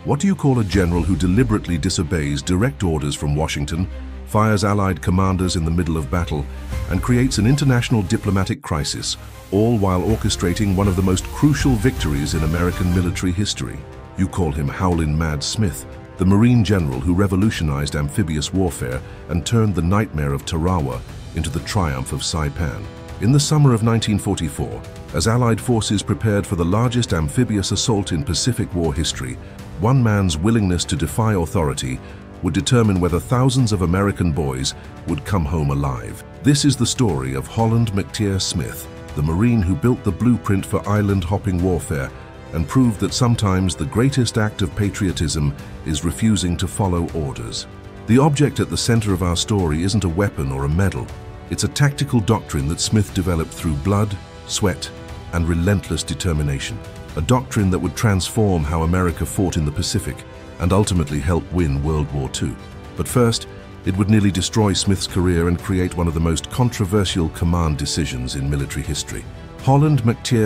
What do you call a general who deliberately disobeys direct orders from Washington, fires Allied commanders in the middle of battle, and creates an international diplomatic crisis, all while orchestrating one of the most crucial victories in American military history? You call him Howlin Mad Smith, the Marine general who revolutionized amphibious warfare and turned the nightmare of Tarawa into the triumph of Saipan. In the summer of 1944, as Allied forces prepared for the largest amphibious assault in Pacific War history, one man's willingness to defy authority would determine whether thousands of American boys would come home alive. This is the story of Holland Smith, the Marine who built the blueprint for island-hopping warfare and proved that sometimes the greatest act of patriotism is refusing to follow orders. The object at the center of our story isn't a weapon or a medal. It's a tactical doctrine that Smith developed through blood, sweat, and relentless determination. A doctrine that would transform how America fought in the Pacific and ultimately help win World War II. But first, it would nearly destroy Smith's career and create one of the most controversial command decisions in military history. Holland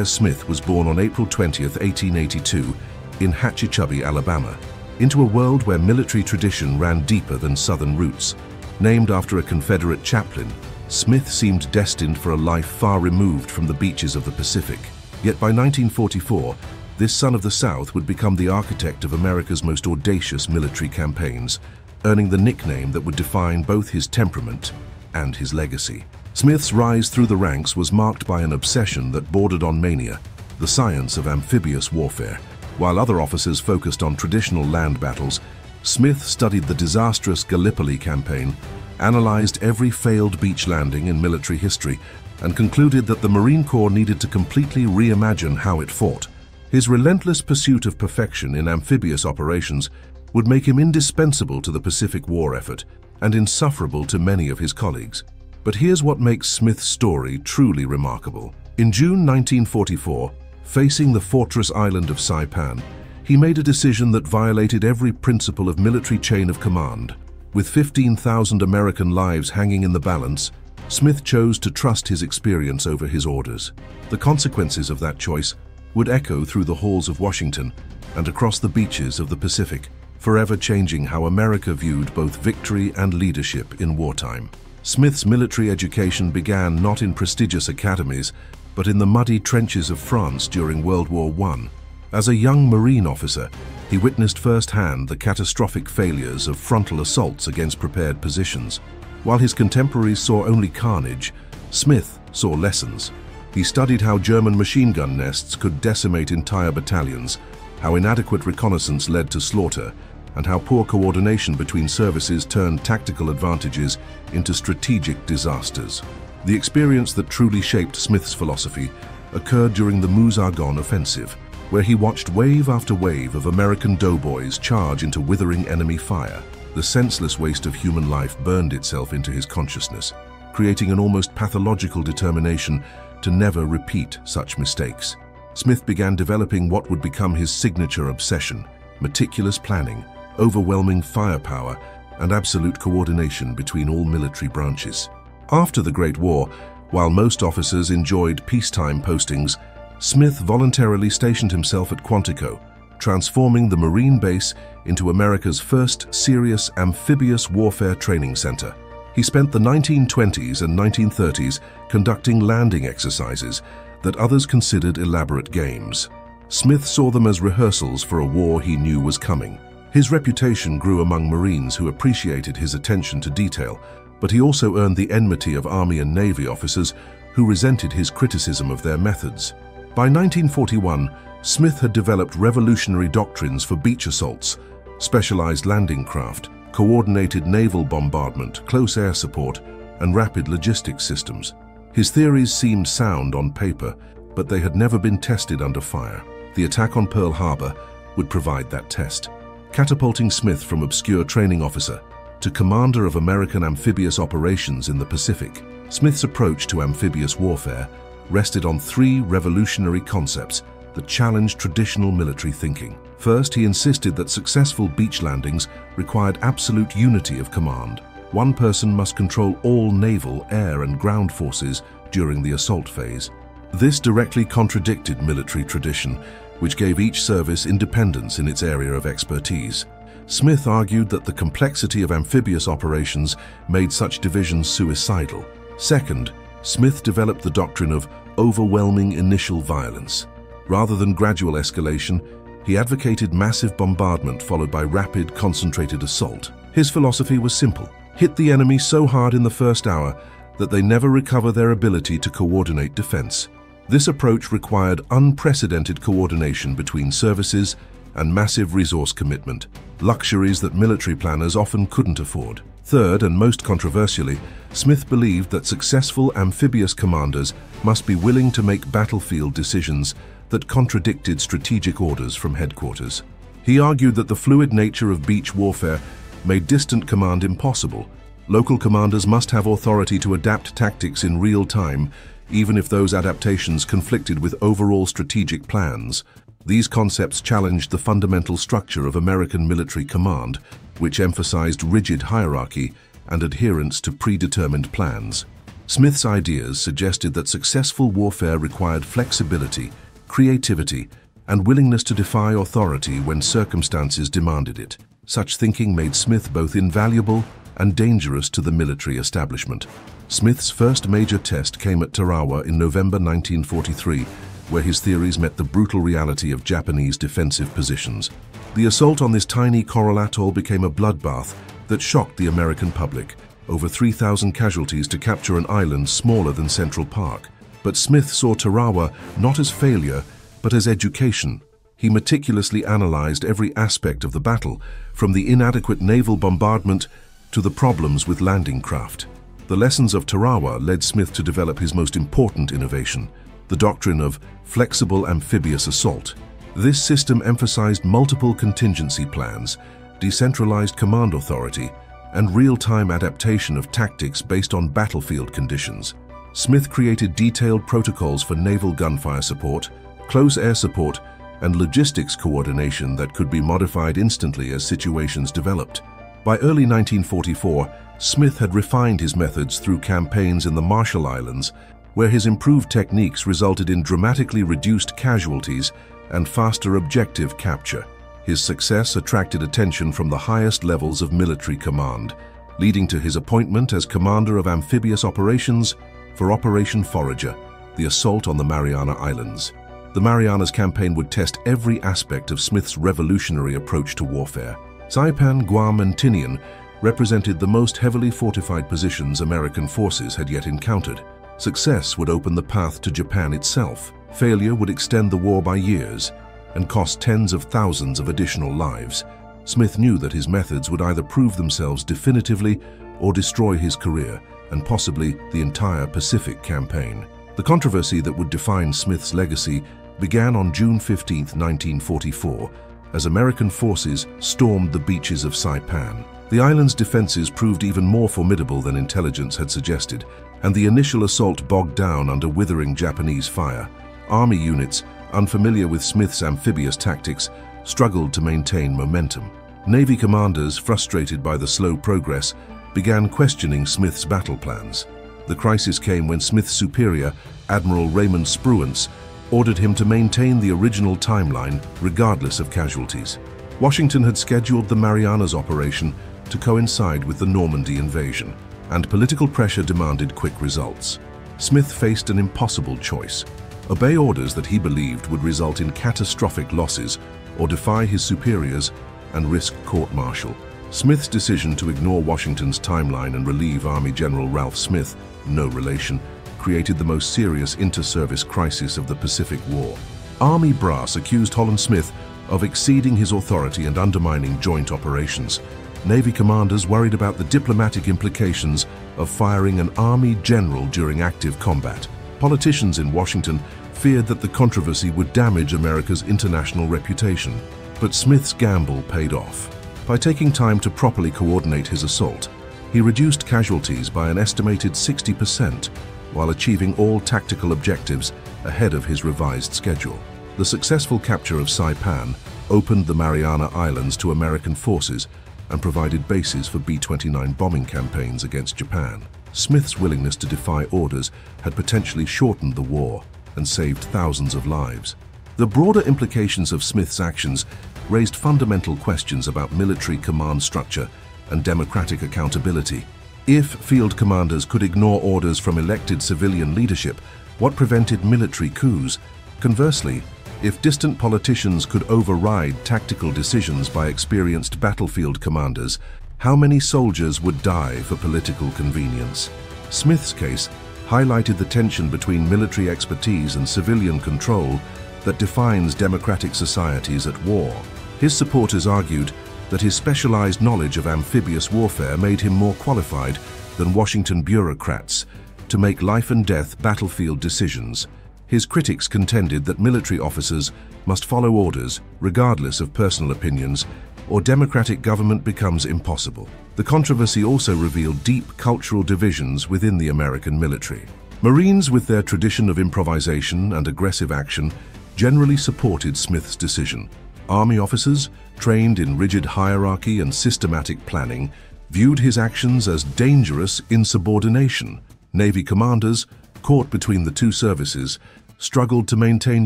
Smith was born on April 20, 1882, in Hatchichubby, Alabama, into a world where military tradition ran deeper than Southern roots. Named after a Confederate chaplain, Smith seemed destined for a life far removed from the beaches of the Pacific. Yet by 1944, this son of the South would become the architect of America's most audacious military campaigns, earning the nickname that would define both his temperament and his legacy. Smith's rise through the ranks was marked by an obsession that bordered on mania, the science of amphibious warfare. While other officers focused on traditional land battles, Smith studied the disastrous Gallipoli campaign, analyzed every failed beach landing in military history, and concluded that the Marine Corps needed to completely reimagine how it fought. His relentless pursuit of perfection in amphibious operations would make him indispensable to the Pacific War effort and insufferable to many of his colleagues. But here's what makes Smith's story truly remarkable. In June 1944, facing the fortress island of Saipan, he made a decision that violated every principle of military chain of command. With 15,000 American lives hanging in the balance, Smith chose to trust his experience over his orders. The consequences of that choice would echo through the halls of Washington and across the beaches of the Pacific, forever changing how America viewed both victory and leadership in wartime. Smith's military education began not in prestigious academies, but in the muddy trenches of France during World War I. As a young Marine officer, he witnessed firsthand the catastrophic failures of frontal assaults against prepared positions. While his contemporaries saw only carnage, Smith saw lessons. He studied how German machine gun nests could decimate entire battalions, how inadequate reconnaissance led to slaughter, and how poor coordination between services turned tactical advantages into strategic disasters. The experience that truly shaped Smith's philosophy occurred during the Meuse-Argonne offensive, where he watched wave after wave of American doughboys charge into withering enemy fire. The senseless waste of human life burned itself into his consciousness, creating an almost pathological determination to never repeat such mistakes. Smith began developing what would become his signature obsession: meticulous planning, overwhelming firepower, and absolute coordination between all military branches. After the Great War, while most officers enjoyed peacetime postings, Smith voluntarily stationed himself at Quantico, transforming the Marine base into America's first serious amphibious warfare training center. He spent the 1920s and 1930s conducting landing exercises that others considered elaborate games. Smith saw them as rehearsals for a war he knew was coming. His reputation grew among Marines who appreciated his attention to detail, but he also earned the enmity of Army and Navy officers who resented his criticism of their methods. By 1941, Smith had developed revolutionary doctrines for beach assaults, specialized landing craft, coordinated naval bombardment, close air support, and rapid logistics systems. His theories seemed sound on paper, but they had never been tested under fire. The attack on Pearl Harbor would provide that test, catapulting Smith from obscure training officer to commander of American amphibious operations in the Pacific. Smith's approach to amphibious warfare rested on three revolutionary concepts that challenged traditional military thinking. First, he insisted that successful beach landings required absolute unity of command. One person must control all naval, air, and ground forces during the assault phase. This directly contradicted military tradition, which gave each service independence in its area of expertise. Smith argued that the complexity of amphibious operations made such divisions suicidal. Second, Smith developed the doctrine of overwhelming initial violence. Rather than gradual escalation, he advocated massive bombardment followed by rapid, concentrated assault. His philosophy was simple: hit the enemy so hard in the first hour that they never recover their ability to coordinate defense. This approach required unprecedented coordination between services and massive resource commitment, luxuries that military planners often couldn't afford. Third, and most controversially, Smith believed that successful amphibious commanders must be willing to make battlefield decisions that contradicted strategic orders from headquarters. He argued that the fluid nature of beach warfare made distant command impossible. Local commanders must have authority to adapt tactics in real time, even if those adaptations conflicted with overall strategic plans. These concepts challenged the fundamental structure of American military command, which emphasized rigid hierarchy and adherence to predetermined plans. Smith's ideas suggested that successful warfare required flexibility, creativity, and willingness to defy authority when circumstances demanded it. Such thinking made Smith both invaluable and dangerous to the military establishment. Smith's first major test came at Tarawa in November 1943, where his theories met the brutal reality of Japanese defensive positions. The assault on this tiny coral atoll became a bloodbath that shocked the American public. Over 3,000 casualties to capture an island smaller than Central Park. But Smith saw Tarawa not as failure, but as education. He meticulously analyzed every aspect of the battle, from the inadequate naval bombardment to the problems with landing craft. The lessons of Tarawa led Smith to develop his most important innovation, the doctrine of flexible amphibious assault. This system emphasized multiple contingency plans, decentralized command authority, and real-time adaptation of tactics based on battlefield conditions. Smith created detailed protocols for naval gunfire support, close air support, and logistics coordination that could be modified instantly as situations developed. By early 1944, Smith had refined his methods through campaigns in the Marshall Islands, where his improved techniques resulted in dramatically reduced casualties and faster objective capture. His success attracted attention from the highest levels of military command, leading to his appointment as commander of amphibious operations for Operation Forager, the assault on the Mariana Islands. The Marianas campaign would test every aspect of Smith's revolutionary approach to warfare. Saipan, Guam, and Tinian represented the most heavily fortified positions American forces had yet encountered. Success would open the path to Japan itself. Failure would extend the war by years and cost tens of thousands of additional lives. Smith knew that his methods would either prove themselves definitively or destroy his career and possibly the entire Pacific campaign. The controversy that would define Smith's legacy began on June 15, 1944, as American forces stormed the beaches of Saipan. The island's defenses proved even more formidable than intelligence had suggested, and the initial assault bogged down under withering Japanese fire. Army units, unfamiliar with Smith's amphibious tactics, struggled to maintain momentum. Navy commanders, frustrated by the slow progress, began questioning Smith's battle plans. The crisis came when Smith's superior, Admiral Raymond Spruance, ordered him to maintain the original timeline regardless of casualties. Washington had scheduled the Marianas operation to coincide with the Normandy invasion, and political pressure demanded quick results. Smith faced an impossible choice: obey orders that he believed would result in catastrophic losses, or defy his superiors and risk court-martial. Smith's decision to ignore Washington's timeline and relieve Army General Ralph Smith, no relation, created the most serious inter-service crisis of the Pacific War. Army brass accused Holland Smith of exceeding his authority and undermining joint operations. Navy commanders worried about the diplomatic implications of firing an Army general during active combat. Politicians in Washington feared that the controversy would damage America's international reputation. But Smith's gamble paid off. By taking time to properly coordinate his assault, he reduced casualties by an estimated 60% while achieving all tactical objectives ahead of his revised schedule. The successful capture of Saipan opened the Mariana Islands to American forces and provided bases for B-29 bombing campaigns against Japan. Smith's willingness to defy orders had potentially shortened the war and saved thousands of lives. The broader implications of Smith's actions raised fundamental questions about military command structure and democratic accountability. If field commanders could ignore orders from elected civilian leadership, what prevented military coups? Conversely, if distant politicians could override tactical decisions by experienced battlefield commanders, how many soldiers would die for political convenience? Smith's case highlighted the tension between military expertise and civilian control that defines democratic societies at war. His supporters argued that his specialized knowledge of amphibious warfare made him more qualified than Washington bureaucrats to make life-and-death battlefield decisions. His critics contended that military officers must follow orders, regardless of personal opinions, or democratic government becomes impossible. The controversy also revealed deep cultural divisions within the American military. Marines, with their tradition of improvisation and aggressive action, generally supported Smith's decision. Army officers, trained in rigid hierarchy and systematic planning, viewed his actions as dangerous insubordination. Navy commanders, caught between the two services, struggled to maintain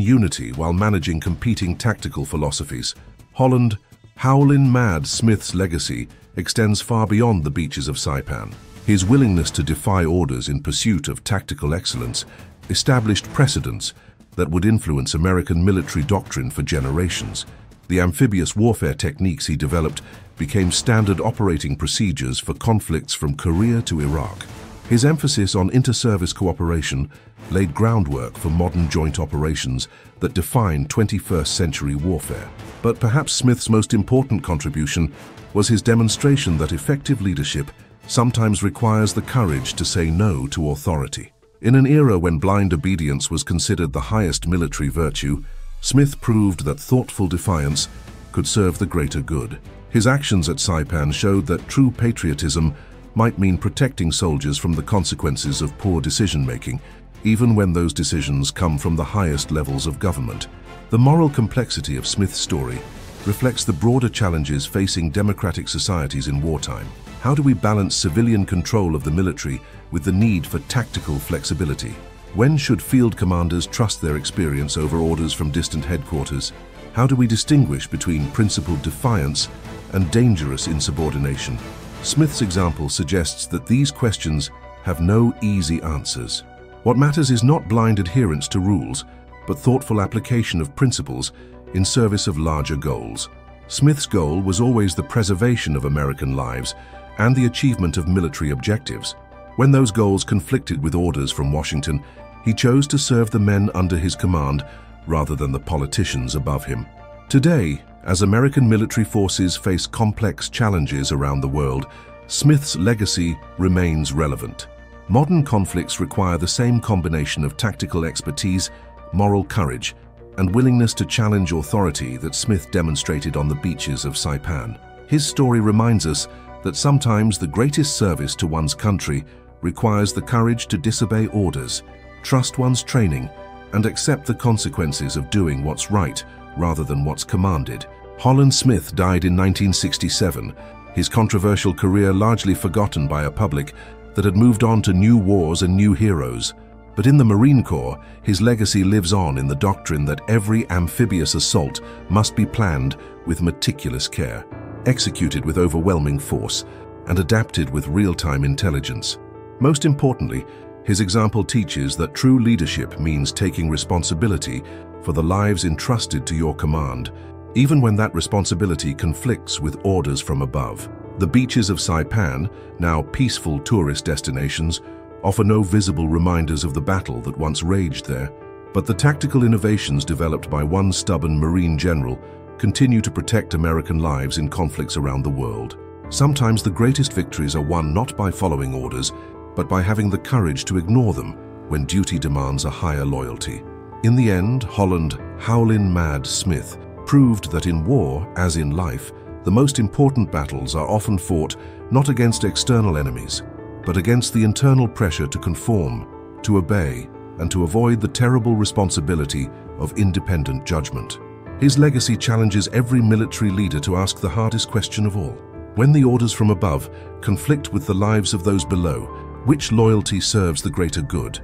unity while managing competing tactical philosophies. Howlin Mad Smith's legacy extends far beyond the beaches of Saipan. His willingness to defy orders in pursuit of tactical excellence established precedents that would influence American military doctrine for generations. The amphibious warfare techniques he developed became standard operating procedures for conflicts from Korea to Iraq. His emphasis on inter-service cooperation laid groundwork for modern joint operations that define 21st century warfare. But perhaps Smith's most important contribution was his demonstration that effective leadership sometimes requires the courage to say no to authority. In an era when blind obedience was considered the highest military virtue, Smith proved that thoughtful defiance could serve the greater good. His actions at Saipan showed that true patriotism might mean protecting soldiers from the consequences of poor decision-making, even when those decisions come from the highest levels of government. The moral complexity of Smith's story reflects the broader challenges facing democratic societies in wartime. How do we balance civilian control of the military with the need for tactical flexibility? When should field commanders trust their experience over orders from distant headquarters? How do we distinguish between principled defiance and dangerous insubordination? Smith's example suggests that these questions have no easy answers. What matters is not blind adherence to rules, but thoughtful application of principles in service of larger goals. Smith's goal was always the preservation of American lives and the achievement of military objectives. When those goals conflicted with orders from Washington, he chose to serve the men under his command rather than the politicians above him. Today, as American military forces face complex challenges around the world, Smith's legacy remains relevant. Modern conflicts require the same combination of tactical expertise, moral courage, and willingness to challenge authority that Smith demonstrated on the beaches of Saipan. His story reminds us that sometimes the greatest service to one's country requires the courage to disobey orders, trust one's training, and accept the consequences of doing what's right rather than what's commanded. Holland Smith died in 1967, his controversial career largely forgotten by a public that had moved on to new wars and new heroes. But in the Marine Corps, his legacy lives on in the doctrine that every amphibious assault must be planned with meticulous care, executed with overwhelming force, and adapted with real-time intelligence. Most importantly, his example teaches that true leadership means taking responsibility for the lives entrusted to your command, even when that responsibility conflicts with orders from above. The beaches of Saipan, now peaceful tourist destinations, offer no visible reminders of the battle that once raged there, but the tactical innovations developed by one stubborn Marine general continue to protect American lives in conflicts around the world. Sometimes the greatest victories are won not by following orders, but by having the courage to ignore them when duty demands a higher loyalty. In the end, Howlin Mad Smith proved that in war, as in life, the most important battles are often fought not against external enemies, but against the internal pressure to conform, to obey, and to avoid the terrible responsibility of independent judgment. His legacy challenges every military leader to ask the hardest question of all. When the orders from above conflict with the lives of those below, which loyalty serves the greater good?